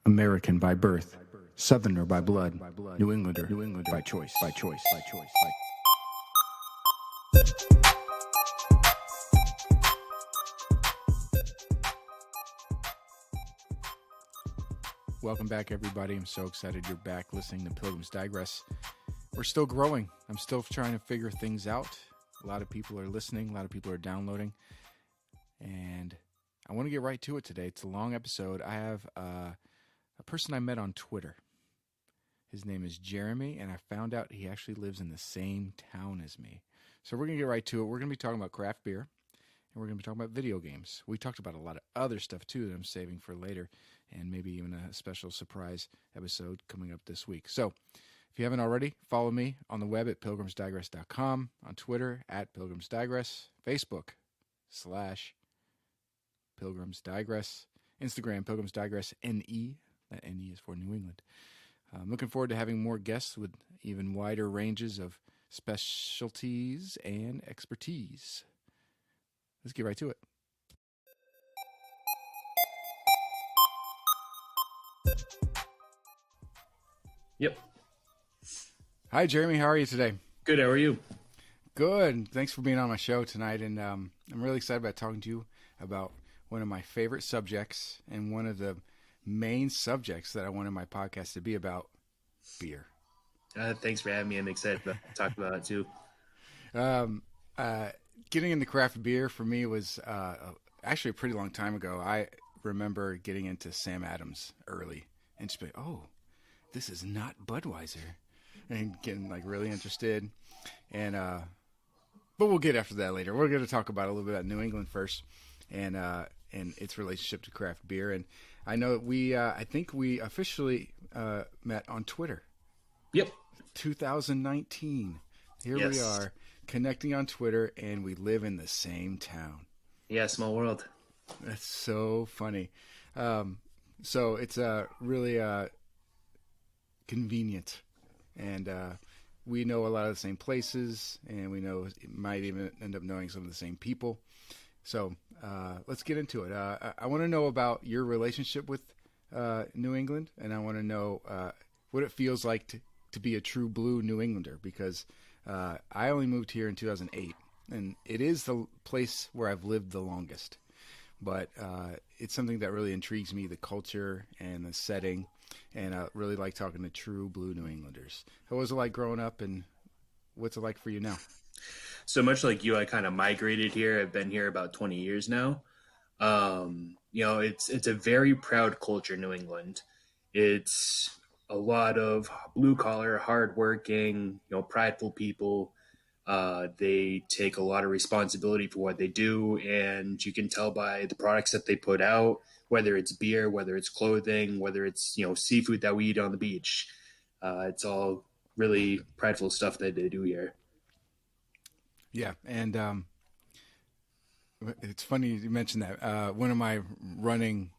American by birth, Southerner by blood, New Englander by choice. Welcome back, everybody. I'm so excited you're back listening to Pilgrims Digress. We're still growing. I'm still trying to figure things out. A lot of people are listening. A lot of people are downloading. And I want to get right to it today. It's a long episode. I have a person I met on Twitter. His name is Jeremy, and I found out he actually lives in the same town as me. So we're going to get right to it. We're going to be talking about craft beer, and we're going to be talking about video games. We talked about a lot of other stuff, too, that I'm saving for later, and maybe even a special surprise episode coming up this week. So if you haven't already, follow me on the web at pilgrimsdigress.com, on Twitter at pilgrimsdigress, Facebook /pilgrimsdigress, Instagram pilgrimsdigress.NE. That NE is for New England. I'm looking forward to having more guests with even wider ranges of specialties and expertise. Let's get right to it. Yep. Hi, Jeremy. How are you today? Good. How are you? Good. Thanks for being on my show tonight. And I'm really excited about talking to you about one of my favorite subjects and one of the main subjects that I wanted my podcast to be about, beer. Thanks for having me. I'm excited to talk about it too. Getting into craft beer for me was actually a pretty long time ago. I remember getting into Sam Adams early and just be like, oh, this is not Budweiser, and getting like really interested. And but we'll get after that later. We're going to talk about a little bit about New England first, and its relationship to craft beer. And I know we, I think we officially met on Twitter. Yep. 2019. Here Yes. we are connecting on Twitter, and we live in the same town. Yeah, small world. That's so funny. So it's really convenient, and we know a lot of the same places, and we know might even end up knowing some of the same people. So let's get into it. I want to know about your relationship with New England, and I want to know what it feels like to be a true blue New Englander, because I only moved here in 2008, and it is the place where I've lived the longest. But it's something that really intrigues me, the culture and the setting, and I really like talking to true blue New Englanders. What was it like growing up, and what's it like for you now? So much like you, I kind of migrated here. I've been here about 20 years now. It's a very proud culture, New England. It's a lot of blue collar, hardworking, prideful people. They take a lot of responsibility for what they do, and you can tell by the products that they put out, whether it's beer, whether it's clothing, whether it's seafood that we eat on the beach. It's all really prideful stuff that they do here. Yeah, and it's funny you mentioned that. One of my running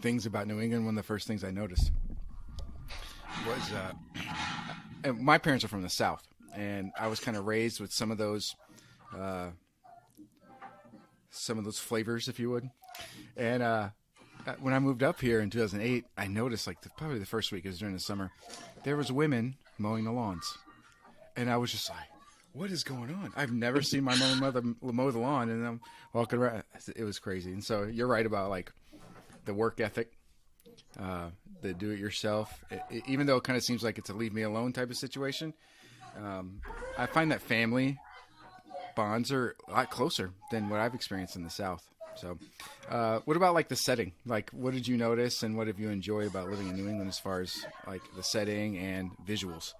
things about New England, one of the first things I noticed was and my parents are from the South, and I was kind of raised with some of those flavors, if you would. And when I moved up here in 2008, I noticed probably the first week, it was during the summer, there was women mowing the lawns, and I was just like, what is going on? I've never seen my mother mow the lawn, and I'm walking around. It was crazy. And so you're right about like the work ethic, the do-it-yourself. Even though it kind of seems like it's a leave me alone type of situation, I find that family bonds are a lot closer than what I've experienced in the South. So what about like the setting? Like, what did you notice, and what have you enjoyed about living in New England as far as like the setting and visuals?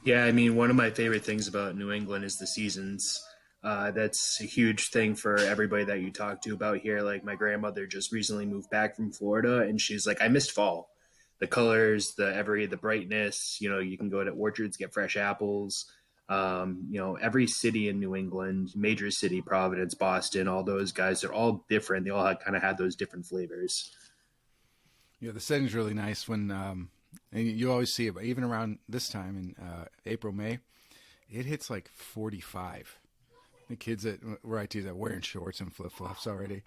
Yeah, I mean, one of my favorite things about New England is the seasons. That's a huge thing for everybody that you talk to about here. Like my grandmother just recently moved back from Florida, and she's like, I missed fall. The colors, the brightness, you can go to orchards, get fresh apples. Every city in New England, major city, Providence, Boston, all those guys, they're all different. They all kind of had those different flavors. Yeah, the setting's really nice when and you always see it, but even around this time in April, May, it hits like 45. The kids where I teach are wearing shorts and flip-flops already.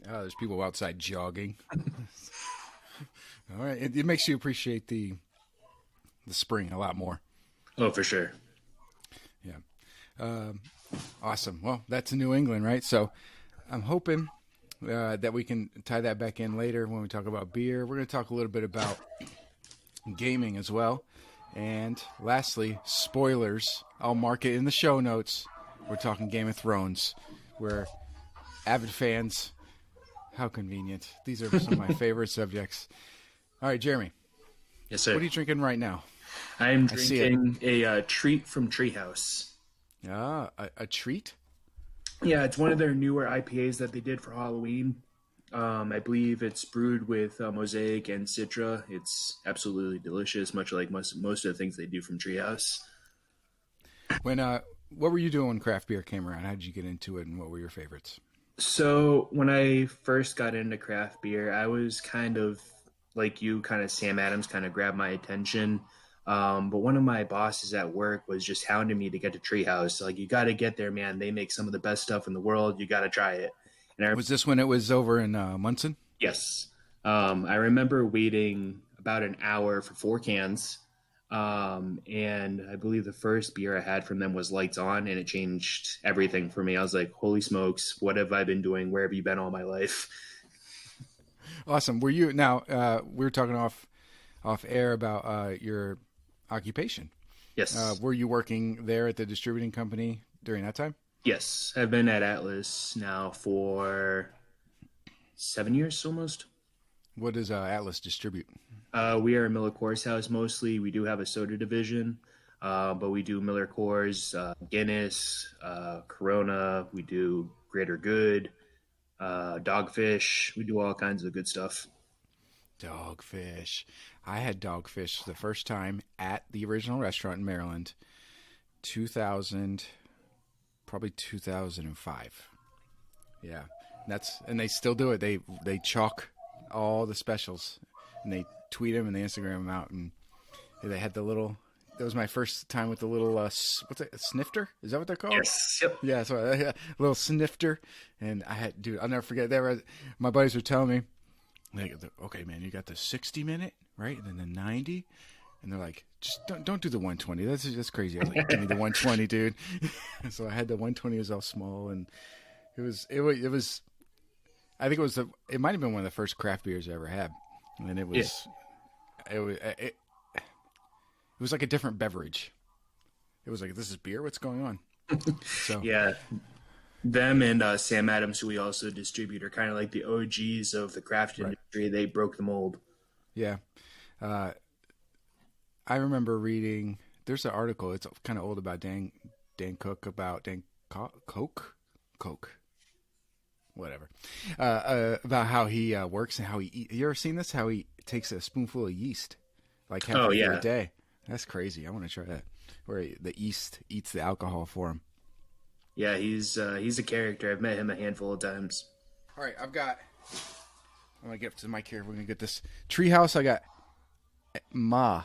There's people outside jogging. All right. It makes you appreciate the spring a lot more. Oh, for sure. Yeah. Awesome. Well, that's New England, right? So I'm hoping that we can tie that back in later when we talk about beer. We're going to talk a little bit about gaming as well. And lastly, spoilers. I'll mark it in the show notes. We're talking Game of Thrones. We're avid fans. How convenient. These are some of my favorite subjects. All right, Jeremy. Yes, sir. What are you drinking right now? I'm drinking a treat from Treehouse. A treat? Yeah, it's one of their newer IPAs that they did for Halloween. I believe it's brewed with Mosaic and Citra. It's absolutely delicious, much like most of the things they do from Treehouse. What were you doing when craft beer came around? How did you get into it, and what were your favorites? So when I first got into craft beer, I was kind of like you, kind of Sam Adams kind of grabbed my attention. But one of my bosses at work was just hounding me to get to Treehouse. Like, you got to get there, man. They make some of the best stuff in the world. You got to try it. And was this when it was over in Munson? Yes. I remember waiting about an hour for 4 cans. And I believe the first beer I had from them was Lights On, and it changed everything for me. I was like, holy smokes, what have I been doing? Where have you been all my life? Awesome. Were you now? We were talking off air about your occupation. Yes. Were you working there at the distributing company during that time? Yes, I've been at Atlas now for 7 years almost. What does Atlas distribute? We are a Miller Coors house mostly. We do have a soda division, but we do Miller Coors, Guinness, Corona. We do Greater Good, Dogfish. We do all kinds of good stuff. Dogfish. I had Dogfish the first time at the original restaurant in Maryland, 2005. Yeah, and they still do it. They chalk all the specials, and they tweet them and they Instagram them out, and they had the little. That was my first time with the little what's it, a snifter? Is that what they're called? Yes. Yep. Yeah, so a little snifter, and I'll never forget that. My buddies were telling me, like, okay, man, you got the 60-minute, right, and then the 90, and they're like, just don't do the 120. That's crazy. I was like, give me the 120, dude. So I had the 120. It was all small, and it was. I think it might have been one of the first craft beers I ever had, and it was. Yeah. It was like a different beverage. It was like, this is beer? What's going on? So yeah. Them and Sam Adams, who we also distribute, are kind of like the OGs of the craft industry. They broke the mold. Yeah. I remember reading, there's an article, it's kind of old, about Dan Cook, about Coke? Whatever. About how he works and how he eats. You ever seen this? How he takes a spoonful of yeast, like halfway through a day. That's crazy. I want to try that. Where the yeast eats the alcohol for him. Yeah, he's a character. I've met him a handful of times. All right, I'm going to get to the mic here. We're going to get this. Treehouse, I got Ma.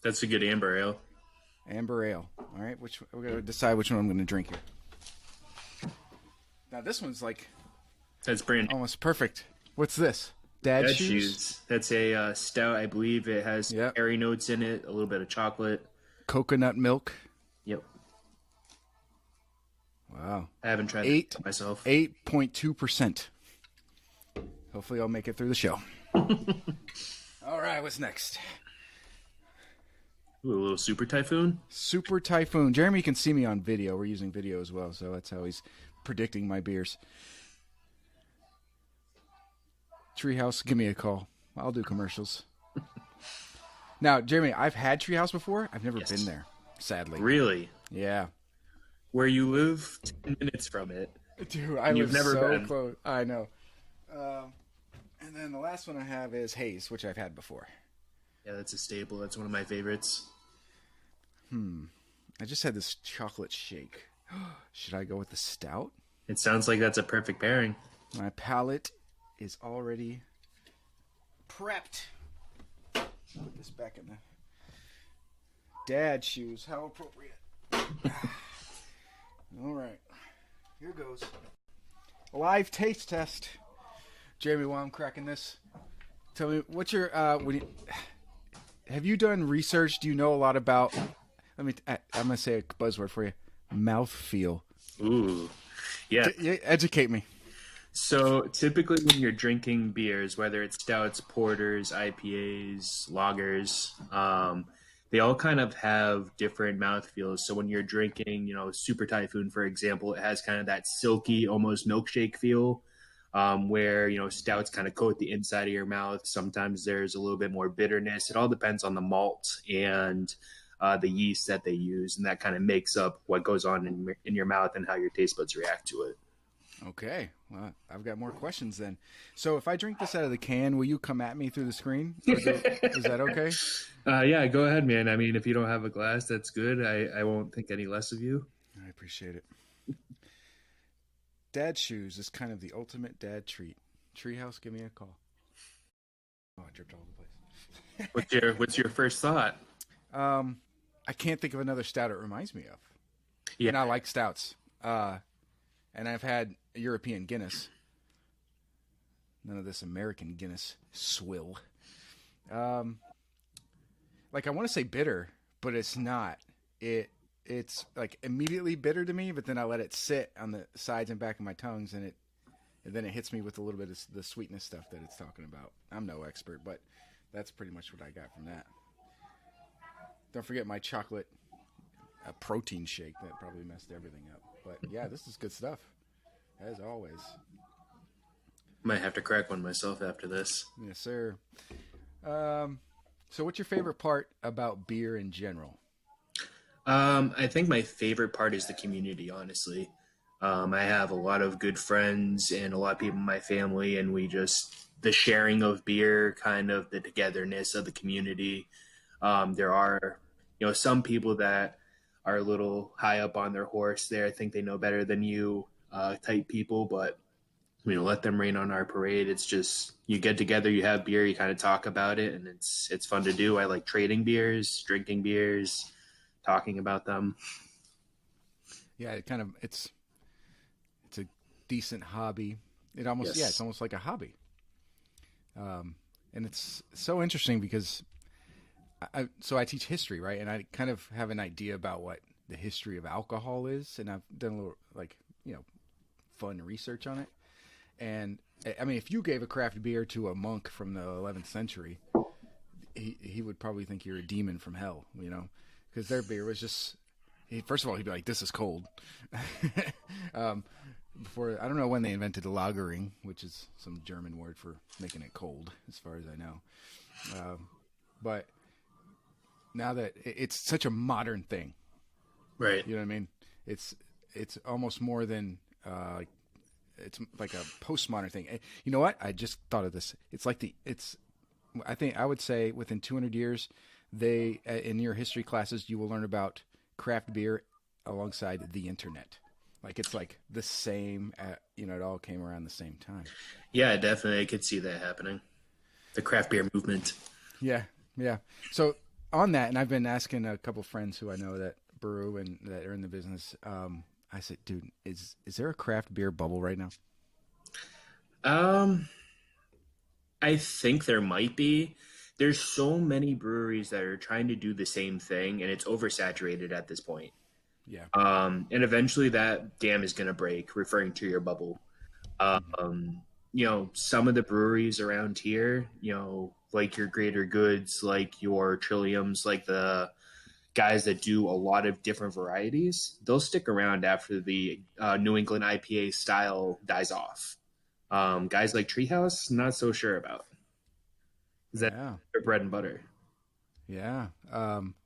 That's a good amber ale. Amber ale. All right, we're going to decide which one I'm going to drink here. Now, this one's like... That's brand new. Almost perfect. What's this? Dad shoes? That's a stout. I believe it has berry notes in it, a little bit of chocolate. Coconut milk. Yep. Wow. I haven't tried it myself. 8.2%. Hopefully I'll make it through the show. All right, what's next? Ooh, a little Super Typhoon? Super Typhoon. Jeremy can see me on video. We're using video as well, so that's how he's predicting my beers. Treehouse, give me a call. I'll do commercials. Now, Jeremy, I've had Treehouse before. I've never been there, sadly. Really? Yeah. Where you live, 10 minutes from it. Dude, You've never been. Close. I know. And then the last one I have is Haze, which I've had before. Yeah, that's a staple. That's one of my favorites. I just had this chocolate shake. Should I go with the stout? It sounds like that's a perfect pairing. My palate is already prepped. Put this back in the dad shoes. How appropriate. All right. Here goes. Live taste test. Jeremy, while I'm cracking this, Tell me, what's your have you done research? Do you know a lot about? I'm gonna say a buzzword for you: mouthfeel. Ooh, yeah. Educate me. So typically, when you're drinking beers, whether it's stouts, porters, IPAs, lagers, they all kind of have different mouthfeels. So when you're drinking, Super Typhoon, for example, it has kind of that silky, almost milkshake feel, where stouts kind of coat the inside of your mouth. Sometimes there's a little bit more bitterness. It all depends on the malt and the yeast that they use, and that kind of makes up what goes on in your mouth and how your taste buds react to it. Okay, well, I've got more questions then. So if I drink this out of the can, will you come at me through the screen? Is that okay? Yeah, go ahead, man. I mean, if you don't have a glass, that's good. I won't think any less of you. I appreciate it. Dad shoes is kind of the ultimate dad treat. Treehouse, give me a call. Oh, I dripped all over the place. What's your first thought? I can't think of another stout it reminds me of. Yeah, and I like stouts. And I've had European Guinness. None of this American Guinness swill. Like I want to say bitter, but it's not. It's like immediately bitter to me, but then I let it sit on the sides and back of my tongues, and then it hits me with a little bit of the sweetness stuff that it's talking about. I'm no expert, but that's pretty much what I got from that. Don't forget my chocolate protein shake that probably messed everything up. But yeah, this is good stuff, as always. Might have to crack one myself after this. Yes, sir. So what's your favorite part about beer in general? I think my favorite part is the community, honestly. I have a lot of good friends and a lot of people in my family, and the sharing of beer, kind of the togetherness of the community. There are, some people that are a little high up on their horse there. I think they know better than you type people, but let them rain on our parade. It's just you get together, you have beer, you kind of talk about it, and it's fun to do. I like trading beers, drinking beers, talking about them. Yeah, it's a decent hobby. It almost it's almost like a hobby. And it's so interesting because I teach history, right? And I kind of have an idea about what the history of alcohol is, and I've done a little fun research on it. And I mean, if you gave a craft beer to a monk from the 11th century, he would probably think you're a demon from hell, because their beer was just. First of all, he'd be like, "This is cold." Before I don't know when they invented lagering, which is some German word for making it cold, as far as I know. But now that it's such a modern thing, right? You know what I mean? It's almost more than it's like a postmodern thing. You know what? I just thought of this. I think I would say within 200 years, in your history classes, you will learn about craft beer alongside the internet. Like it's like the same, it all came around the same time. Yeah, definitely. I could see that happening. The craft beer movement. Yeah. So on that, and I've been asking a couple friends who I know that brew and that are in the business. I said, dude, is there a craft beer bubble right now? I think there might be. There's so many breweries that are trying to do the same thing, and it's oversaturated at this point. Yeah. And eventually that dam is going to break, referring to your bubble. Some of the breweries around here, like your Greater Goods, like your Trilliums, like the guys that do a lot of different varieties, they'll stick around after the New England IPA style dies off. Guys like Treehouse, not so sure about. Is that their bread and butter? Yeah.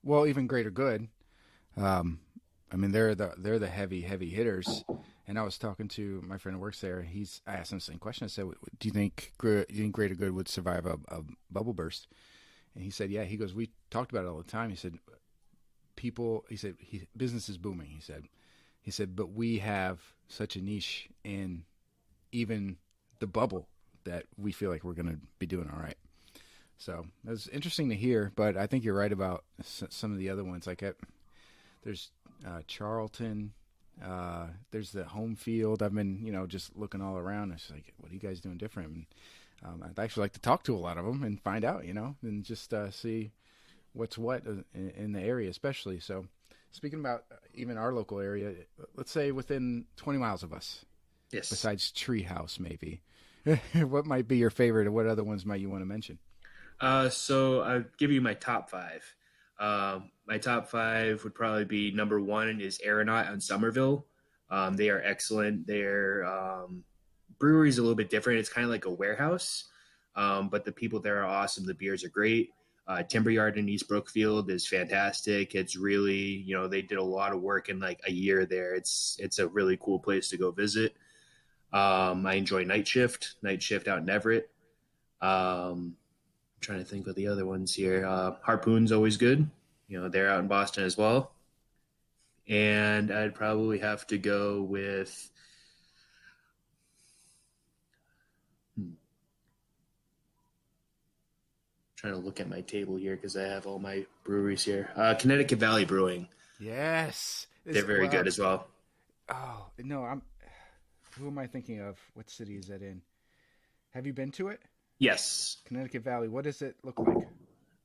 Well, even Greater Good. I mean, they're the heavy hitters. And I was talking to my friend who works there. I asked him the same question. I said, "Do you think Greater Good would survive a bubble burst?" And he said, "Yeah." He goes, "We talked about it all the time." He said, business is booming. He said, but we have such a niche in even the bubble that we feel like we're going to be doing all right. So that's interesting to hear, but I think you're right about some of the other ones. Like there's Charlton, there's the Home Field. I've been, just looking all around. I was like, what are you guys doing different? And I'd actually like to talk to a lot of them and find out, and just see what's what in the area, especially. So, speaking about even our local area, let's say within 20 miles of us, Yes. besides Treehouse, maybe, what might be your favorite, or what other ones might you want to mention? So I'll give you my top five. My top five would probably be number one is Aeronaut on Somerville. They are excellent. Their brewery is a little bit different. It's kind of like a warehouse, but the people there are awesome. The beers are great. Timber Yard in East Brookfield is fantastic. It's really, they did a lot of work in like a year there. It's a really cool place to go visit. I enjoy Night Shift. Night Shift out in Everett. I'm trying to think of the other ones here. Harpoon's always good. They're out in Boston as well. And I'd probably have to go with. Trying to look at my table here because I have all my breweries here. Connecticut Valley Brewing. Yes, They're very good as well. Oh no, I'm. Who am I thinking of? What city is that in? Have you been to it? Yes. Connecticut Valley. What does it look like?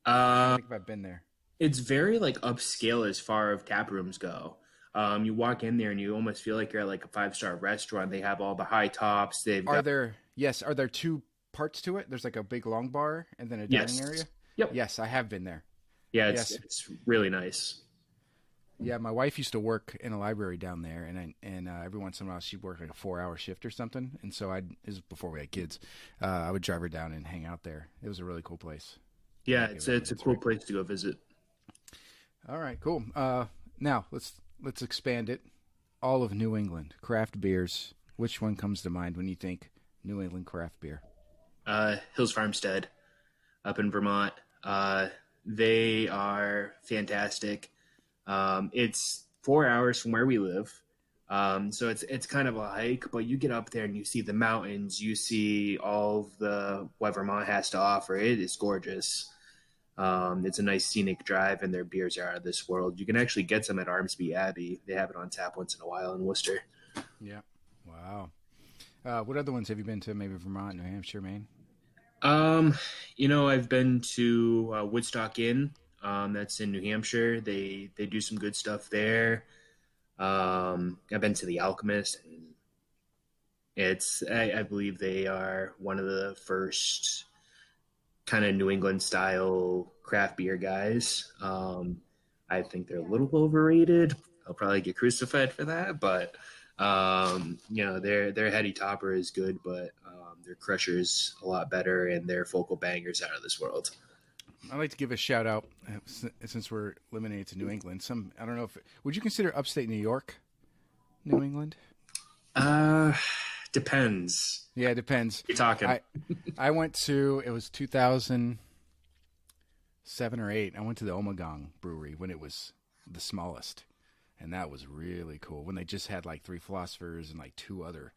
I Uh, think if I've been there. it's very like upscale as far as tap rooms go. You walk in there and you almost feel like you're at like a five-star restaurant. They have all the high tops. They've Are got there? Yes. Are there two parts to it? There's like a big long bar and then a dining area. yes. Yep. Yes, I have been there. Yeah, it's Yes. it's really nice. Yeah, my wife used to work in a library down there, and every once in a while she'd work like a 4-hour shift or something, and so this is before we had kids. I would drive her down and hang out there. It was a really cool place. Yeah, Give it's her it's a kids, cool right? place to go visit. All right, cool. Now let's expand it. All of New England craft beers. Which one comes to mind when you think New England craft beer? Hills Farmstead up in Vermont. They are fantastic. It's 4 hours from where we live. So it's kind of a hike, but you get up there and you see the mountains, you see all of the what Vermont has to offer. It is gorgeous. It's a nice scenic drive, and their beers are out of this world. You can actually get some at Armsby Abbey. They have it on tap once in a while in Worcester. Yeah. Wow. What other ones have you been to? Maybe Vermont, New Hampshire, Maine. Um, I've been to Woodstock Inn. That's in New Hampshire. They do some good stuff there. I've been to the Alchemist. I believe they are one of the first kind of New England style craft beer guys. I think they're a little overrated. I'll probably get crucified for that, but their heady topper is good, but their crusher is a lot better, and their focal bangers out of this world. I'd like to give a shout out since we're limited to New England. I don't know if would you consider upstate New York, New England? Uh, Depends. Yeah, it depends. You're talking. I went to it was 2007 or 8. I went to the Ommegang Brewery when it was the smallest, and that was really cool. When they just had like 3 philosophers and like 2 other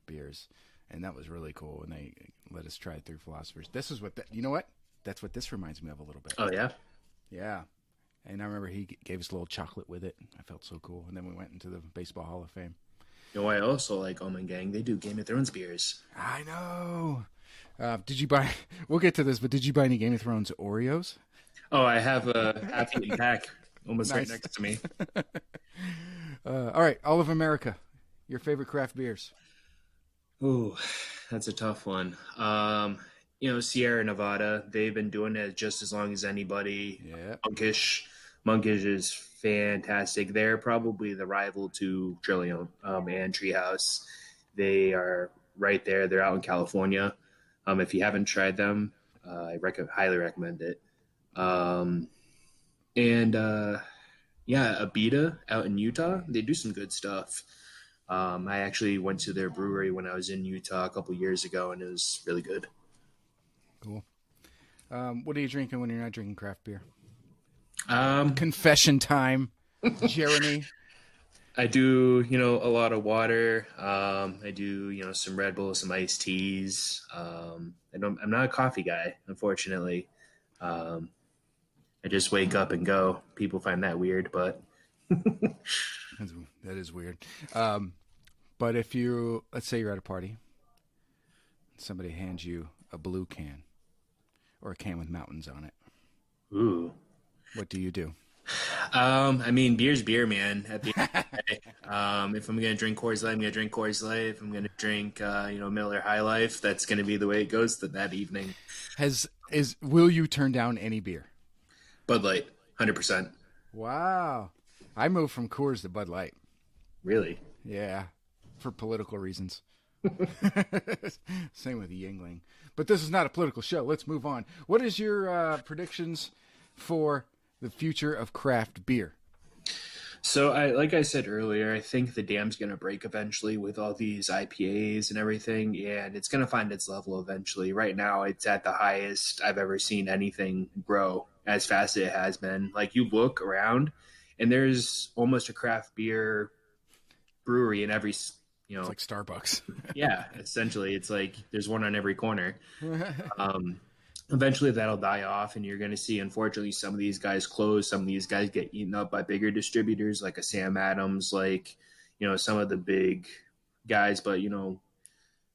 beers, and that was really cool. And they let us try 3 philosophers. This is you know what? That's what this reminds me of a little bit. Oh yeah. Yeah. And I remember he gave us a little chocolate with it. I felt so cool. And then we went into the Baseball Hall of Fame. I also like Omen Gang. They do Game of Thrones beers. I know. Did you buy? We'll get to this, but did you buy any Game of Thrones Oreos? Oh, I have a half-eaten pack almost right Nice. next to me. All right, all of America. Your favorite craft beers? Ooh, that's a tough one. Sierra Nevada, they've been doing it just as long as anybody. Yeah. Monkish is fantastic. They're probably the rival to Trillium and Treehouse. They are right there. They're out in California. If you haven't tried them, highly recommend it. And Abita out in Utah, they do some good stuff. I actually went to their brewery when I was in Utah a couple years ago, and it was really good. Cool. What are you drinking when you're not drinking craft beer? Um, Confession time, Jeremy. I do, a lot of water. I do, some Red Bull, some iced teas. I'm not a coffee guy, unfortunately. I just wake up and go. People find that weird, but That is weird. But if let's say you're at a party, somebody hands you a blue can or a can with mountains on it? Ooh. What do you do? I mean, beer's beer, man. At the end of the day, if I'm gonna drink Coors Light, I'm gonna drink Coors Light. If I'm gonna drink, Miller High Life, that's gonna be the way it goes that evening. Will you turn down any beer? Bud Light, 100%. Wow. I moved from Coors to Bud Light. Really? Yeah, for political reasons. Same with Yingling. But this is not a political show. Let's move on. What is your predictions for the future of craft beer? So, like I said earlier, I think the dam's going to break eventually with all these IPAs and everything, and it's going to find its level eventually. Right now, it's at the highest I've ever seen anything grow as fast as it has been. Like, you look around, and there's almost a craft beer brewery in every, It's like Starbucks. yeah, essentially. It's like there's one on every corner. Eventually that'll die off, and you're going to see, unfortunately, some of these guys close. Some of these guys get eaten up by bigger distributors like a Sam Adams, like, some of the big guys, but,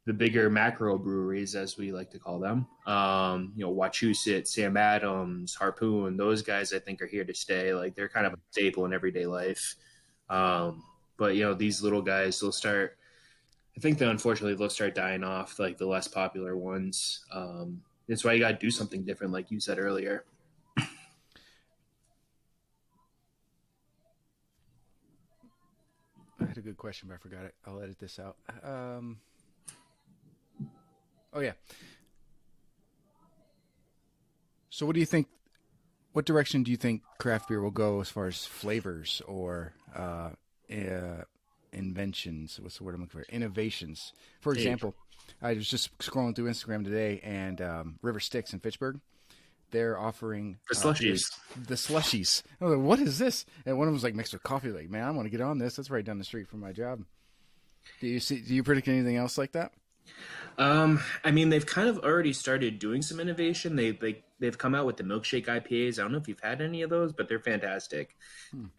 the bigger macro breweries, as we like to call them, Wachusett, Sam Adams, Harpoon, those guys I think are here to stay. Like, they're kind of a staple in everyday life. But, these little guys, I think that unfortunately they'll start dying off, like the less popular ones. That's why you got to do something different, like you said earlier. I had a good question, but I forgot it. I'll edit this out. Oh, yeah. So what do you think? What direction do you think craft beer will go as far as flavors or inventions? What's the word I'm looking for? Innovations. For example, I was just scrolling through Instagram today, and River Styx in Fitchburg, they're offering the slushies. The slushies. I was like, what is this? And one of them was like mixed with coffee. Like, man, I want to get on this. That's right down the street from my job. Do you predict anything else like that? I mean, they've kind of already started doing some innovation. They've come out with the milkshake IPAs. I don't know if you've had any of those, but they're fantastic.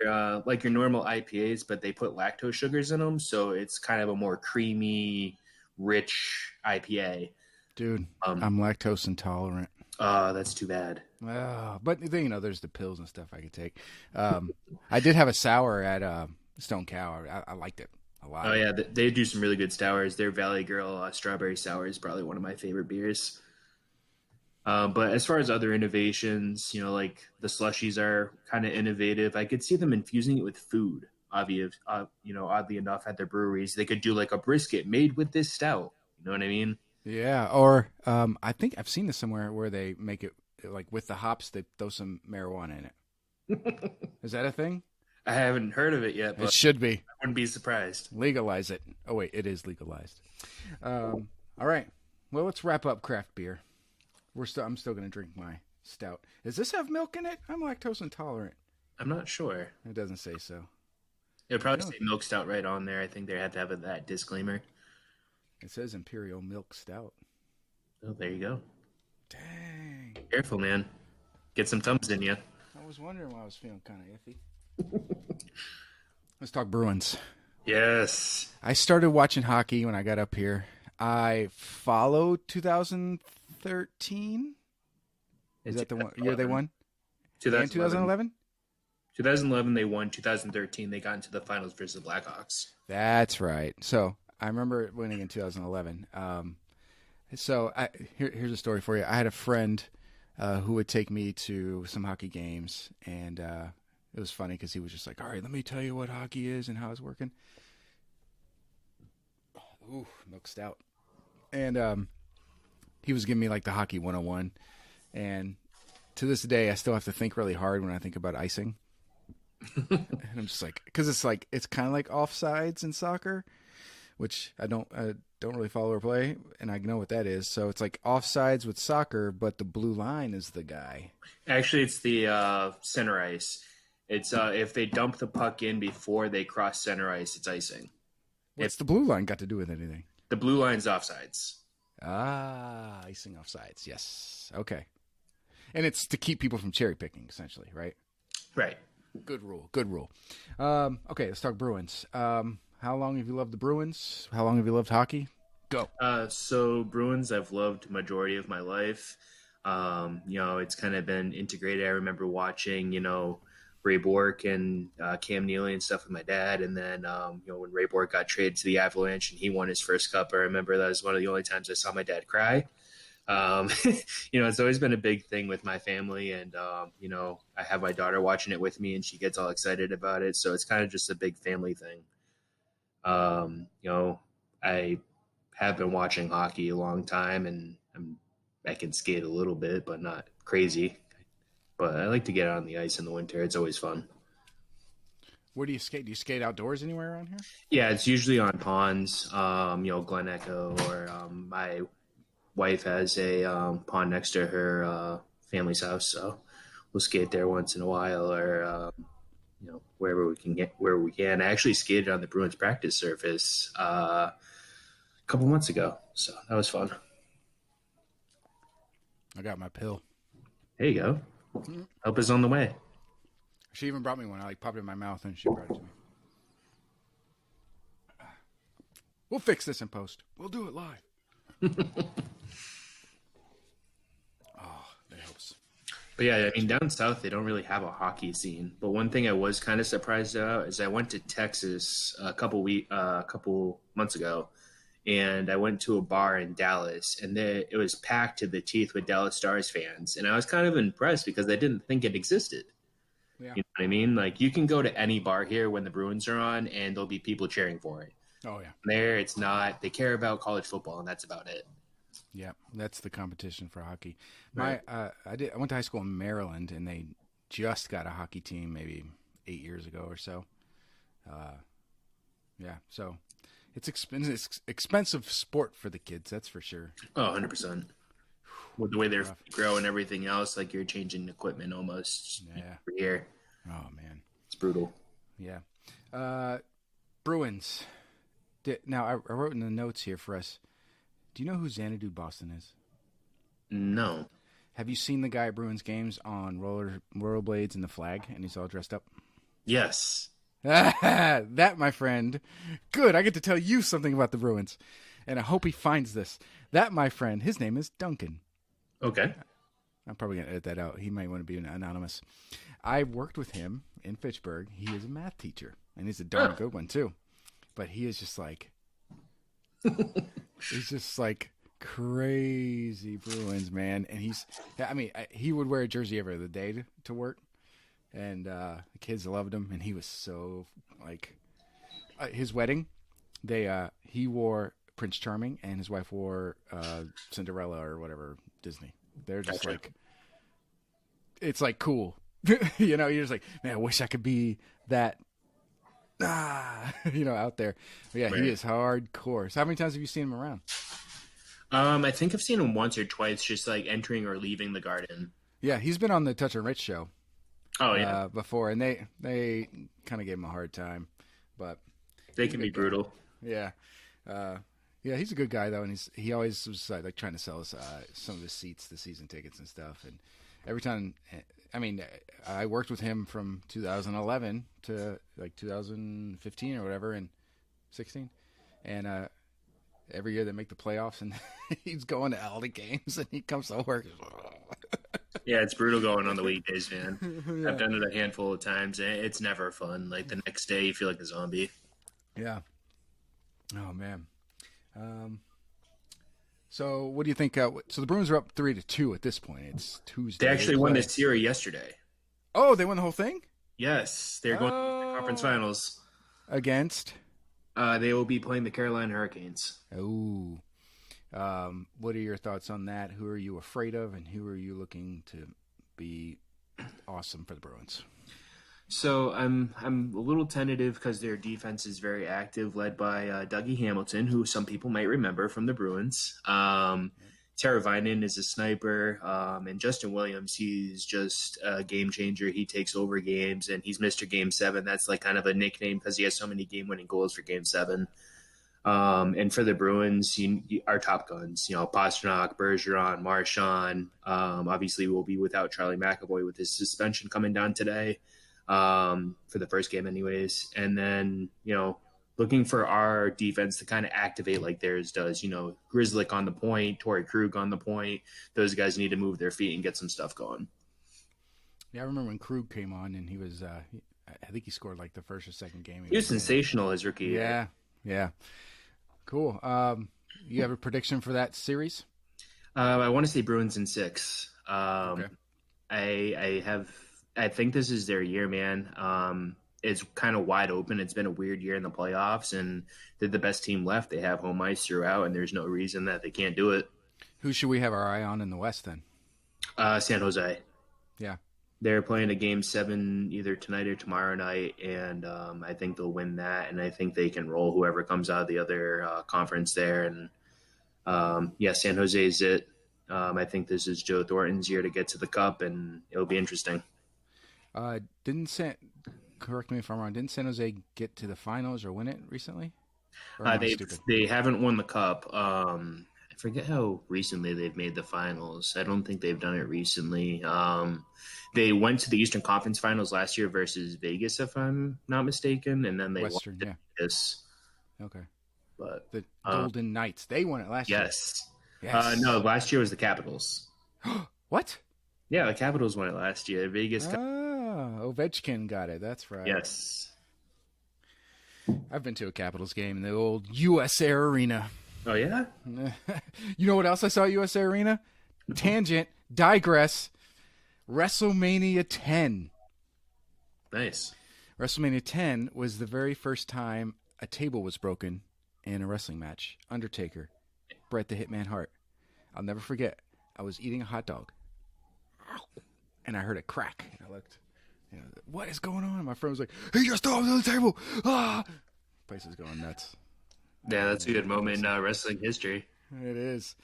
Like your normal IPAs, but they put lactose sugars in them, so it's kind of a more creamy, rich IPA. Dude, I'm lactose intolerant. That's too bad. But there's the pills and stuff I could take. I did have a sour at Stone Cow. I liked it a lot. Oh yeah, they do some really good sours. Their Valley Girl strawberry sour is probably one of my favorite beers. But as far as other innovations, like the slushies are kind of innovative. I could see them infusing it with food. Oddly enough, at their breweries, they could do like a brisket made with this stout. You know what I mean? Yeah. Or I think I've seen this somewhere where they make it like with the hops, they throw some marijuana in it. Is that a thing? I haven't heard of it yet, but it should be. I wouldn't be surprised. Legalize it. Oh wait, it is legalized. All right. Well, let's wrap up craft beer. I'm still going to drink my stout. Does this have milk in it? I'm lactose intolerant. I'm not sure. It doesn't say so. It would probably say milk stout right on there. I think they had to have that disclaimer. It says Imperial Milk Stout. Oh, there you go. Dang. Careful, man. Get some Tums in you. I was wondering why I was feeling kind of iffy. Let's talk Bruins. Yes. I started watching hockey when I got up here. I followed 2013. Is that the one year they won? 2011? 2011 they won. 2013 they got into the finals versus the Blackhawks. That's right. So I remember winning in 2011. Here's a story for you. I had a friend who would take me to some hockey games, and it was funny because he was just like, all right, let me tell you what hockey is and how it's working. Ooh, milk stout. And he was giving me like the hockey 101. And to this day, I still have to think really hard when I think about icing. And I'm just like, because it's kind of like offsides in soccer, which I don't really follow or play, and I know what that is. So it's like offsides with soccer, but the blue line is the guy. Actually, it's the center ice. It's if they dump the puck in before they cross center ice, it's icing. What's the blue line got to do with anything? The blue line's offsides. Ah, icing offsides. Yes. Okay. And it's to keep people from cherry picking, essentially, right? Right. Good rule. Good rule. Okay, let's talk Bruins. How long have you loved the Bruins? How long have you loved hockey? Go. So Bruins I've loved majority of my life. It's kind of been integrated. I remember watching, Ray Bork and Cam Neely and stuff with my dad. And then, when Ray Bork got traded to the Avalanche and he won his first cup, I remember that was one of the only times I saw my dad cry. It's always been a big thing with my family. And, I have my daughter watching it with me and she gets all excited about it. So it's kind of just a big family thing. I have been watching hockey a long time and I can skate a little bit, but not crazy. But I like to get out on the ice in the winter. It's always fun. Where do you skate? Do you skate outdoors anywhere around here? Yeah, it's usually on ponds, Glen Echo, or my wife has a pond next to her family's house, so we'll skate there once in a while, or wherever we can get where we can. I actually skated on the Bruins practice surface a couple months ago, so that was fun. I got my pill. There you go. Help is on the way. She even brought me one. I popped it in my mouth and she brought it to me. We'll fix this in post. We'll do it live. Oh, that helps. But yeah, I mean, down south, they don't really have a hockey scene. But one thing I was kind of surprised about is I went to Texas a couple months ago, and I went to a bar in Dallas, and it was packed to the teeth with Dallas Stars fans. And I was kind of impressed because I didn't think it existed. Yeah. You know what I mean? Like, you can go to any bar here when the Bruins are on, and there'll be people cheering for it. Oh, yeah. There, it's not. They care about college football, and that's about it. Yeah, that's the competition for hockey. Right. I went to high school in Maryland, and they just got a hockey team maybe 8 years ago or so. Yeah, so it's expensive sport for the kids, that's for sure. Oh, 100%. With the way they're growing and everything else, like you're changing equipment almost every year. Oh, man. It's brutal. Yeah. Bruins. Now, I wrote in the notes here for us. Do you know who Xanadu Boston is? No. Have you seen the guy at Bruins games on rollerblades and the flag, and he's all dressed up? Yes. That, my friend. Good, I get to tell you something about the Bruins, and I hope he finds this. That, my friend, his name is Duncan. Okay. I'm probably going to edit that out. He might want to be anonymous. I worked with him in Fitchburg. He is a math teacher, and he's a darn good one, too. But he is just like... He's just like crazy Bruins, man. And he would wear a jersey every other day to work. And the kids loved him. And he was so like, his wedding, he wore Prince Charming and his wife wore Cinderella or whatever, Disney. They're just like, it's like cool. You're just like, man, I wish I could be that. Out there. But yeah, right. He is hardcore. So how many times have you seen him around? I think I've seen him once or twice, just like entering or leaving the garden. Yeah, he's been on the Touch and Rich show. Oh yeah, before, and they kind of gave him a hard time, but they can be brutal. Yeah, yeah, he's a good guy though, and he always was like trying to sell us some of his seats, the season tickets and stuff, and every time. I mean, I worked with him from 2011 to like 2015 or whatever, and 16. And every year they make the playoffs, and he's going to all the games, and he comes to work. Yeah, it's brutal going on the weekdays, man. Yeah. I've done it a handful of times, and it's never fun. Like the next day, you feel like a zombie. Yeah. Oh man. So what do you think? So the Bruins are up 3-2 at this point. It's Tuesday. They actually won the series yesterday. Oh, they won the whole thing? Yes, they're going to the conference finals against. They will be playing the Carolina Hurricanes. Oh, what are your thoughts on that? Who are you afraid of, and who are you looking to be awesome for the Bruins? So I'm a little tentative because their defense is very active, led by Dougie Hamilton, who some people might remember from the Bruins. Teravainen is a sniper, and Justin Williams, he's just a game changer. He takes over games, and he's Mr. Game 7. That's like kind of a nickname because he has so many game-winning goals for Game 7. And for the Bruins, our top guns, Pastrnak, Bergeron, Marchand. Obviously, we'll be without Charlie McAvoy with his suspension coming down today. For the first game anyways. And then, looking for our defense to kind of activate like theirs does. Grizzlick on the point, Torrey Krug on the point. Those guys need to move their feet and get some stuff going. Yeah, I remember when Krug came on and he was, I think he scored like the first or second game. He was sensational his rookie year. Yeah, yeah. Cool. You have a prediction for that series? I want to say Bruins in 6. Okay. I think this is their year, man. It's kind of wide open. It's been a weird year in the playoffs, and they're the best team left. They have home ice throughout, and there's no reason that they can't do it. Who should we have our eye on in the West then? San Jose. Yeah. They're playing a game 7 either tonight or tomorrow night, and I think they'll win that, and I think they can roll whoever comes out of the other conference there. And San Jose is it. I think this is Joe Thornton's year to get to the Cup, and it'll be interesting. Correct me if I'm wrong, didn't San Jose get to the finals or win it recently? They haven't won the Cup. I forget how recently they've made the finals. I don't think they've done it recently. They went to the Eastern Conference Finals last year versus Vegas, if I'm not mistaken, and then they won Vegas. Okay. But the Golden Knights, they won it last year. Yes. No, last year was the Capitals. What? Yeah, the Capitals won it last year. Vegas. Ovechkin got it. That's right. Yes. I've been to a Capitals game in the old US Air Arena. Oh, yeah? You know what else I saw at US Air Arena? Tangent, digress, WrestleMania 10. Nice. WrestleMania 10 was the very first time a table was broken in a wrestling match. Undertaker, Bret the Hitman Hart. I'll never forget. I was eating a hot dog, and I heard a crack. And I looked. What is going on? My friend was like, "He just threw it on the table!" Ah, place is going nuts. Yeah, that's a good moment in wrestling history. It is.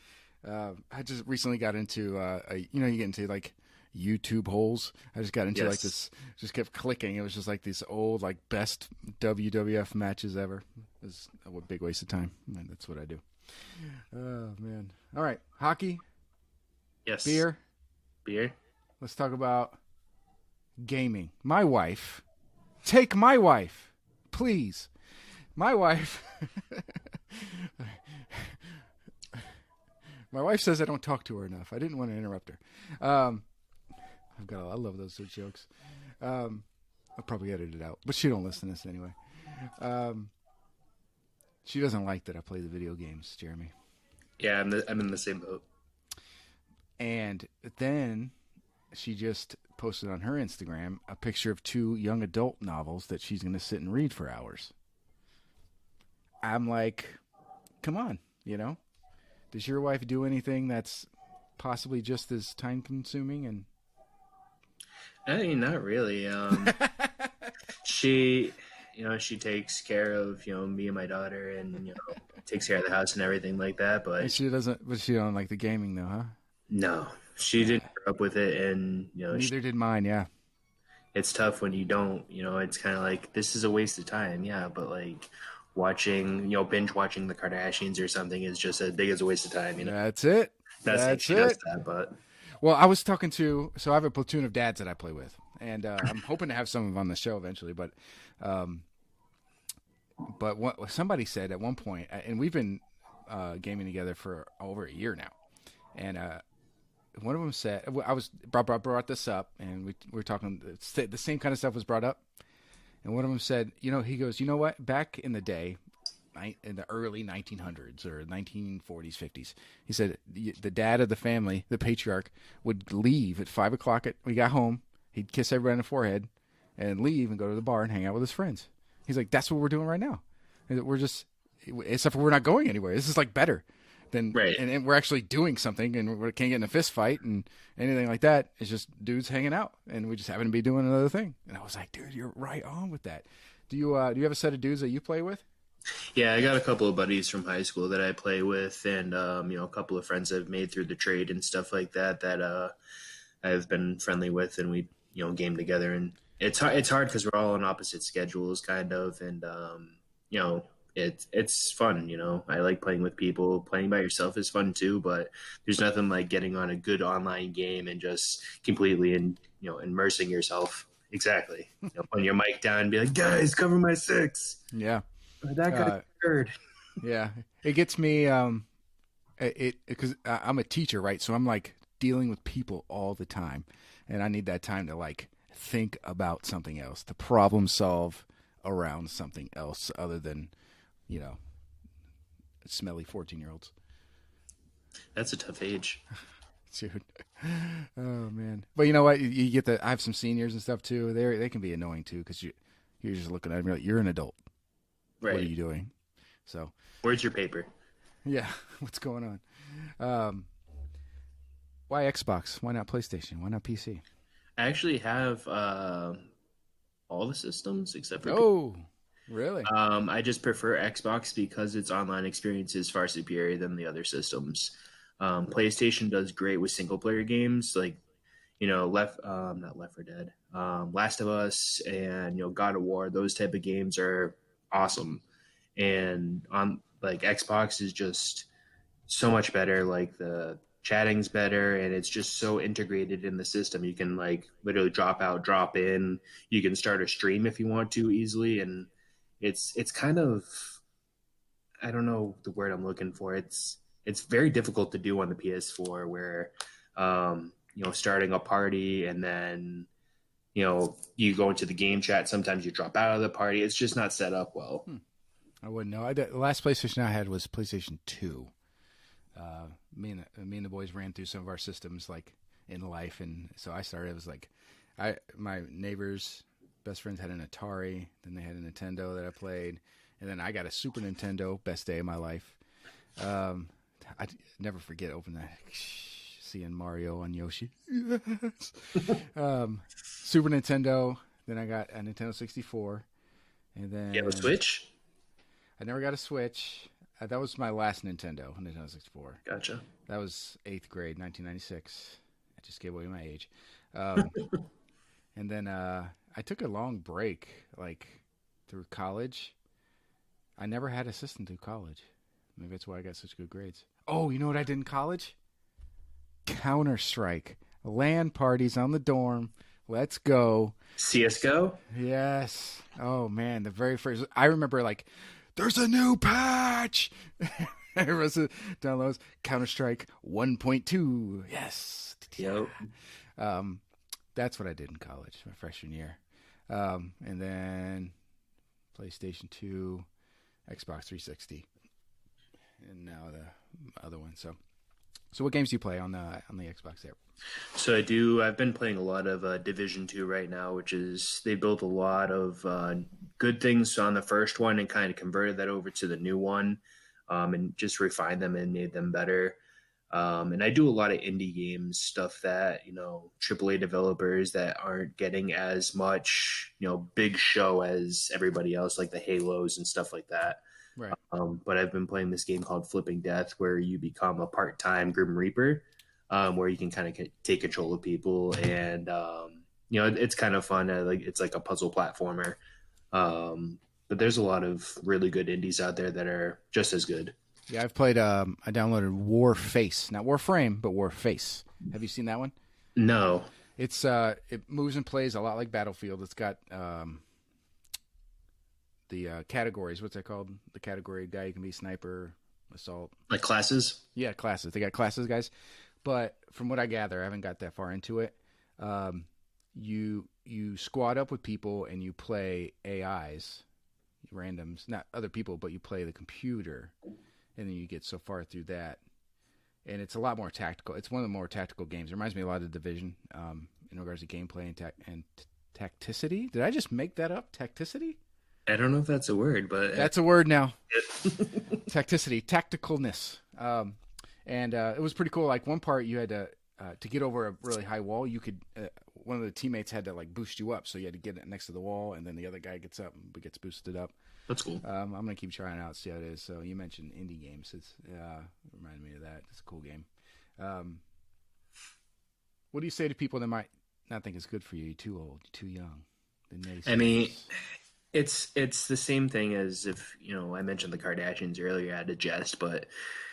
I just recently got into, you get into like YouTube holes. I just got into like this, just kept clicking. It was just like these old, like best WWF matches ever. It was a big waste of time. And that's what I do. Oh, man. All right. Hockey. Yes. Beer. Let's talk about gaming. My wife. Take my wife. Please. My wife. My wife says I don't talk to her enough. I didn't want to interrupt her. I love those two jokes. I'll probably edit it out, but she don't listen to this anyway. She doesn't like that I play the video games, Jeremy. Yeah, I'm in the same boat. And then she just posted on her Instagram a picture of 2 young adult novels that she's going to sit and read for hours. I'm like, come on, Does your wife do anything that's possibly just as time consuming? And I mean, not really. She takes care of, me and my daughter, and, takes care of the house and everything like that. But she don't like the gaming though, huh? No, she didn't grow up with it. And, neither did mine. Yeah. It's tough when you don't, it's kind of like, this is a waste of time. Yeah. But like watching, binge watching the Kardashians or something is just as big as a waste of time. That's it. That's it. Does that, but. Well, I was talking so I have a platoon of dads that I play with, and I'm hoping to have some of them on the show eventually. But what somebody said at one point, and we've been gaming together for over a year now, and one of them said, I was brought this up, and we were talking, the same kind of stuff was brought up, and one of them said, he goes, you know what, back in the day, in the early 1900s or 1940s, 50s. He said the dad of the family, the patriarch, would leave at 5 o'clock. We got home. He'd kiss everybody on the forehead and leave and go to the bar and hang out with his friends. He's like, that's what we're doing right now. We're just, except for we're not going anywhere. This is like better than, right. And we're actually doing something, and we can't get in a fist fight and anything like that. It's just dudes hanging out, and we just happen to be doing another thing. And I was like, dude, you're right on with that. Do you have a set of dudes that you play with? Yeah, I got a couple of buddies from high school that I play with, and a couple of friends I've made through the trade and stuff like that I've been friendly with, and we game together. And it's hard because we're all on opposite schedules, kind of, and it's fun. I like playing with people. Playing by yourself is fun too, but there's nothing like getting on a good online game and just completely immersing yourself. Exactly. Putting your mic down and be like, guys, cover my 6. Yeah. That guy's Uh, third. yeah, it gets me. It because I'm a teacher, right? So I'm like dealing with people all the time, and I need that time to like think about something else, to problem solve around something else other than you know smelly 14-year-olds. That's a tough age. Dude. Oh man. But you know what? You get the. I have some seniors and stuff too. They can be annoying too because you're just looking at them. You're like, you're an adult. What are Right. you doing? So Where's your paper? yeah, what's going on? Why Xbox? Why not PlayStation? Why not PC? I actually have all the systems except for Oh, really? I just prefer Xbox because its online experience is far superior than the other systems. PlayStation does great with single player games like not Left 4 Dead, Last of Us, and God of War. Those type of games are awesome, and on like Xbox is just so much better. Like the chatting's better, and it's just so integrated in the system. You can like literally drop out, drop in. You can start a stream if you want to easily, and it's kind of, I don't know the word I'm looking for. It's very difficult to do on the PS4 where starting a party and then you go into the game chat. Sometimes you drop out of the party. It's just not set up well. I wouldn't know. The last PlayStation I had was PlayStation 2. Me and the boys ran through some of our systems like in life, and so I started. It was like, my neighbors' best friends had an Atari, then they had a Nintendo that I played, and then I got a Super Nintendo. Best day of my life. Um, I never forget opening that, seeing Mario on Yoshi. Yes. Super Nintendo. Then I got a Nintendo 64, and You have a then Switch? I never got a Switch. That was my last Nintendo 64. Gotcha. That was eighth grade, 1996. I just gave away my age. Um, and then I took a long break, like through college. I never had a system through college. Maybe that's why I got such good grades. Oh, you know what I did in college? Counter Strike. LAN parties on the dorm. Let's go. CS:GO? Yes. Oh man, the very first. I remember like, there's a new patch. Everyone's downloads Counter Strike 1.2. Yes. Yep. Um, that's what I did in college, my freshman year. And then PlayStation 2, Xbox 360, and now the other one. So what games do you play on the Xbox there? So I do. I've been playing a lot of Division 2 right now, which is they built a lot of good things on the first one and kind of converted that over to the new one, and just refined them and made them better. And I do a lot of indie games, stuff that AAA developers that aren't getting as much big show as everybody else, like the Halos and stuff like that. Right. But I've been playing this game called Flipping Death, where you become a part-time Grim Reaper, where you can kind of take control of people, and it's kind of fun. It's like a puzzle platformer. But there's a lot of really good indies out there that are just as good. Yeah, I've played. I downloaded Warface, not Warframe, but Warface. Have you seen that one? No. It moves and plays a lot like Battlefield. It's got the categories. What's that called? The category guy. You can be sniper, assault. Like classes? Yeah, classes. They got classes, guys. But from what I gather, I haven't got that far into it. You squad up with people and you play AIs, randoms, not other people, but you play the computer, and then you get so far through that, and it's a lot more tactical. It's one of the more tactical games. It reminds me a lot of the Division in regards to gameplay and tacticity. Did I just make that up? Tacticity? I don't know if that's a word, but That's a word now. Tacticity, tacticalness. And it was pretty cool. Like one part, you had to get over a really high wall. You could one of the teammates had to like boost you up, so you had to get it next to the wall, and then the other guy gets up and gets boosted up. That's cool. I'm gonna keep trying it out, see how it is. So you mentioned indie games. It's reminded me of that. It's a cool game. What do you say to people that might not think it's good for you? You're too old. You're too young. I mean, it's the same thing as if I mentioned the Kardashians earlier. I had to jest, but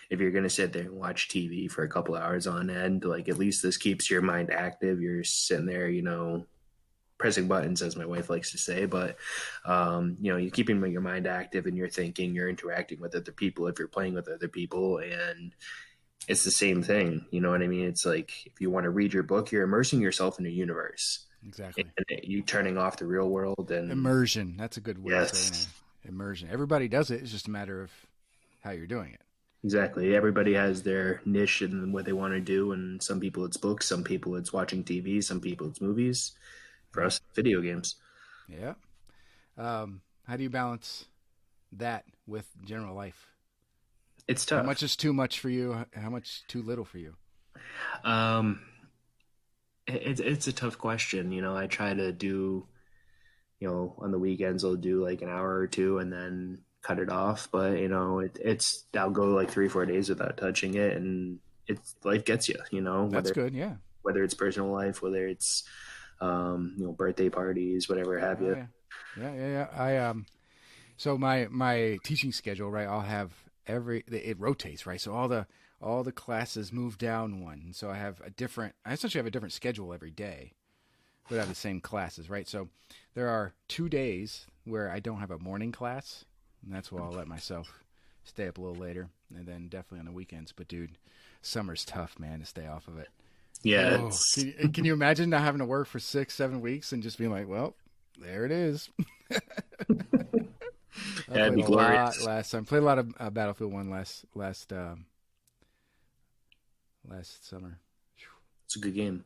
if you're gonna sit there and watch TV for a couple hours on end, like at least this keeps your mind active. You're sitting there, pressing buttons, as my wife likes to say, but you're keeping your mind active and you're thinking, you're interacting with other people if you're playing with other people, and it's the same thing. You know what I mean? It's like if you want to read your book, you're immersing yourself in a universe. Exactly. And you turning off the real world and immersion. That's a good word. yes, Immersion. Everybody does it. It's just a matter of how you're doing it. exactly. Everybody has their niche and what they want to do, and some people it's books, some people it's watching TV, some people it's movies. For us, video games. Yeah. How do you balance that with general life? It's tough. How much is too much for you? How much too little for you? It's a tough question. I try to do, on the weekends I'll do like an hour or two and then cut it off. But it's I'll go like 3-4 days without touching it, and life gets you. That's good. Yeah. Whether it's personal life, whether it's birthday parties, whatever have you. Yeah. So my teaching schedule, right? I'll have it rotates, right? So all the classes move down one. So I essentially have a different schedule every day, but I have the same classes, right? So there are 2 days where I don't have a morning class, and that's why I'll let myself stay up a little later, and then definitely on the weekends. But dude, summer's tough, man, to stay off of it. Yeah. Oh, can you imagine not having to work for 6-7 weeks and just being like, well, there it is. That'd be glorious. Last time, played a lot of Battlefield 1 last summer. It's a good game.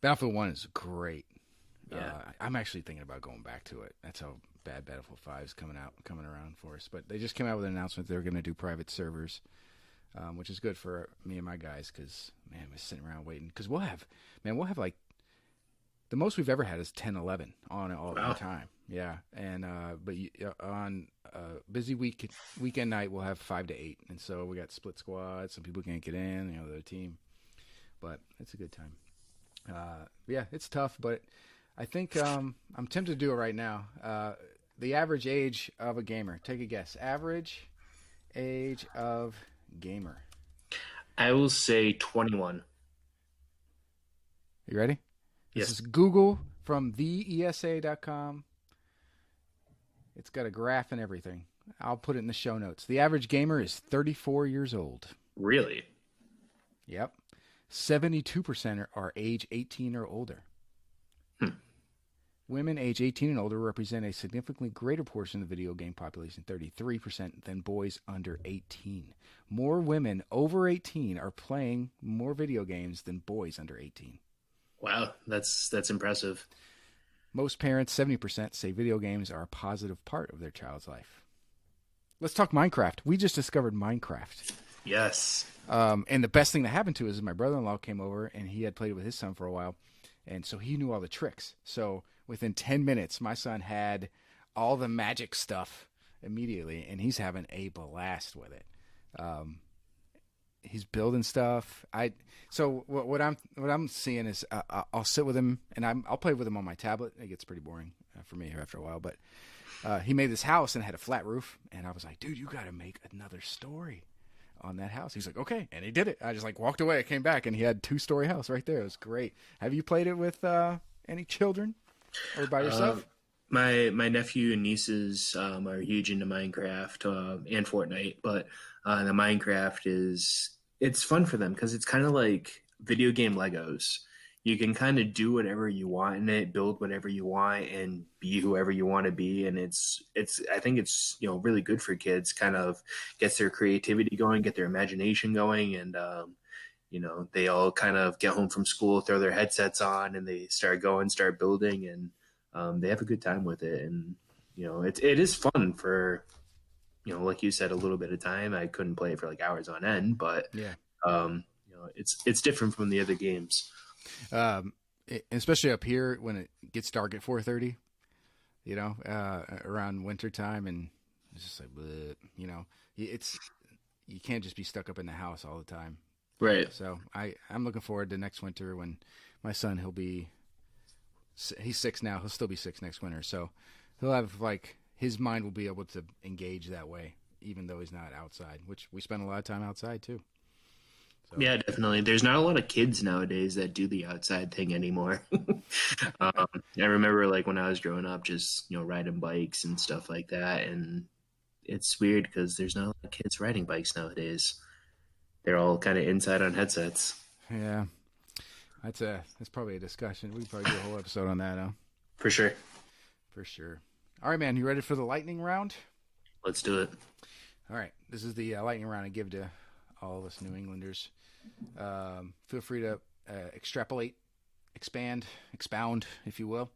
Battlefield 1 is great. Yeah. I'm actually thinking about going back to it. That's how bad Battlefield 5 is coming around for us. But they just came out with an announcement they're going to do private servers. Which is good for me and my guys because, man, we're sitting around waiting. Because we'll have like, the most we've ever had is 10, 11 on all the time. Yeah. And, but on a busy weekend night, we'll have 5 to 8. And so we got split squads. Some people can't get in, the team. But it's a good time. Yeah, it's tough, but I think I'm tempted to do it right now. The average age of a gamer. Take a guess. Average age of gamer. I will say 21. You ready? Yes. This is Google from theesa.com. It's got a graph and everything. I'll put it in the show notes. The average gamer is 34 years old. Really? Yep. 72% are age 18 or older. Women age 18 and older represent a significantly greater portion of the video game population, 33%, than boys under 18. More women over 18 are playing more video games than boys under 18. Wow, that's impressive. Most parents, 70%, say video games are a positive part of their child's life. Let's talk Minecraft. We just discovered Minecraft. Yes. And the best thing that happened to us is my brother-in-law came over, and he had played it with his son for a while, and so he knew all the tricks. So within 10 minutes, my son had all the magic stuff immediately, and he's having a blast with it. He's building stuff. So what I'm seeing is I'll sit with him, and I'll play with him on my tablet. It gets pretty boring for me after a while, but he made this house and had a flat roof, and I was like, dude, you got to make another story on that house. He's like, okay, and he did it. I just walked away. I came back, and he had 2-story house right there. It was great. Have you played it with any children? Or by yourself? My nephew and nieces are huge into Minecraft and Fortnite, but the Minecraft it's fun for them because it's kind of like video game Legos. You can kind of do whatever you want in it, build whatever you want, and be whoever you want to be. And I think it's really good for kids. Kind of gets their creativity going, get their imagination going, and they all kind of get home from school, throw their headsets on, and they start building, and they have a good time with it. And, it is fun for, like you said, a little bit of time. I couldn't play it for like hours on end, but yeah, it's different from the other games. Especially up here when it gets dark at 4:30, around winter time, and it's just like, bleh, you can't just be stuck up in the house all the time. Right. So I'm looking forward to next winter when my son, he's 6 now. He'll still be 6 next winter. So he'll have his mind will be able to engage that way, even though he's not outside, which we spend a lot of time outside too. So Yeah, definitely. There's not a lot of kids nowadays that do the outside thing anymore. I remember like when I was growing up, just riding bikes and stuff like that, and it's weird because there's not a lot of kids riding bikes nowadays. They're all kind of inside on headsets. yeah, that's probably a discussion. We could probably do a whole episode on that, huh? For sure. For sure. All right, man. You ready for the lightning round? Let's do it. All right. This is the lightning round I give to all of us New Englanders. Feel free to extrapolate, expand, expound, if you will.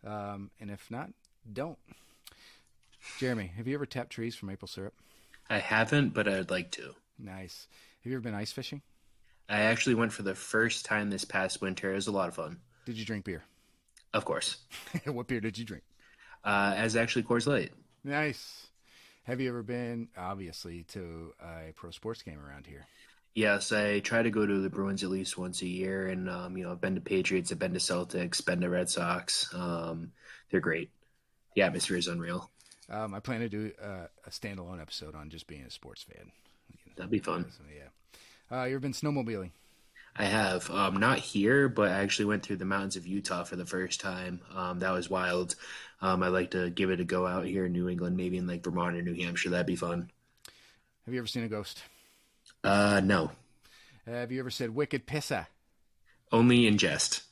And if not, don't. Jeremy, have you ever tapped trees for maple syrup? I haven't, but I'd like to. Nice. Have you ever been ice fishing? I actually went for the first time this past winter. It was a lot of fun. Did you drink beer? Of course. What beer did you drink? As actually Coors Light. Nice. Have you ever been, obviously, to a pro sports game around here? Yes, I try to go to the Bruins at least once a year, and I've been to Patriots, I've been to Celtics, been to Red Sox. They're great. The atmosphere is unreal. I plan to do a standalone episode on just being a sports fan. That'd be fun. So, yeah. You ever been snowmobiling? I have. Not here, but I actually went through the mountains of Utah for the first time. That was wild. I'd like to give it a go out here in New England, maybe in like Vermont or New Hampshire. That'd be fun. Have you ever seen a ghost? No. Have you ever said wicked pissa? Only in jest.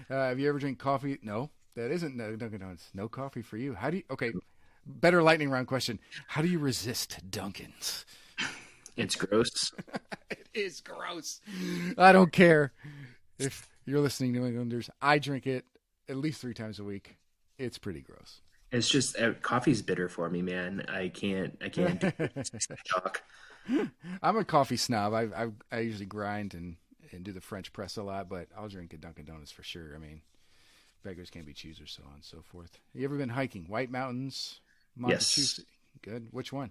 Have you ever drank coffee? No, that isn't Dunkin' Donuts. No coffee for you. How do you? Okay, better lightning round question. How do you resist Dunkin's? It's gross. It is gross. I don't care if you're listening, New Englanders. I drink it at least 3 times a week. It's pretty gross. It's just coffee's bitter for me, man. I can't do talk. I'm a coffee snob. I usually grind and do the French press a lot, but I'll drink a Dunkin' Donuts for sure. I mean, beggars can't be choosers, so on and so forth. You ever been hiking? White Mountains, Montezuma? Yes. Good. Which one?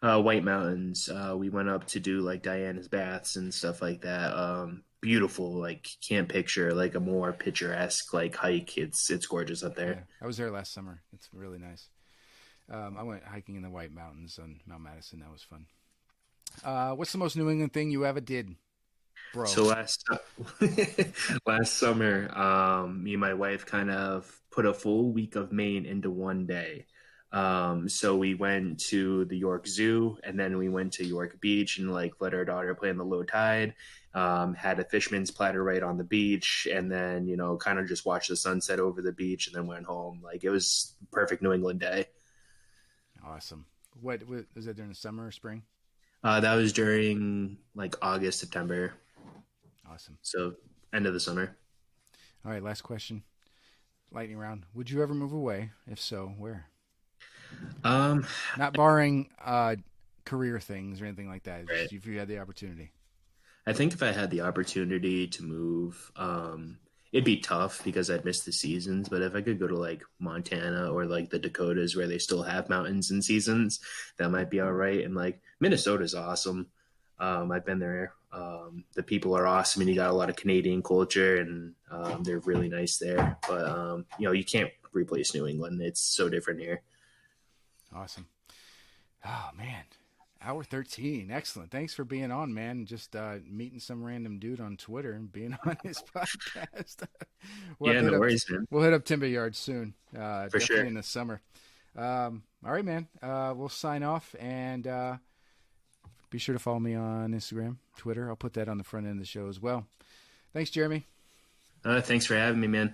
White Mountains. We went up to do like Diana's baths and stuff like that. Beautiful. Like can't picture like a more picturesque like hike. It's gorgeous up there. Yeah, I was there last summer. It's really nice. I went hiking in the White Mountains on Mount Madison. That was fun. What's the most New England thing you ever did, bro? So last summer, me and my wife kind of put a full week of Maine into one day. So we went to the York Zoo, and then we went to York Beach and like let our daughter play in the low tide. Had a fisherman's platter right on the beach, and then kind of just watched the sunset over the beach, and then went home. Like it was perfect New England day. Awesome. What was that during the summer or spring? That was during like August, September. Awesome. So end of the summer. All right, last question. Lightning round. Would you ever move away? If so, where? Not barring career things or anything like that. Right. Just if you had the opportunity. I think if I had the opportunity to move, it'd be tough because I'd miss the seasons. But if I could go to like Montana or like the Dakotas where they still have mountains and seasons, that might be all right. And like Minnesota's awesome. I've been there. The people are awesome, and you got a lot of Canadian culture, and they're really nice there. But you can't replace New England. It's so different here. Awesome. Oh man. Hour 13. Excellent. Thanks for being on, man. Just meeting some random dude on Twitter and being on his podcast. Yeah, no worries, man. We'll hit up Timber Yard soon. For definitely sure. in the summer. All right, man. We'll sign off, and be sure to follow me on Instagram, Twitter. I'll put that on the front end of the show as well. Thanks, Jeremy. Thanks for having me, man.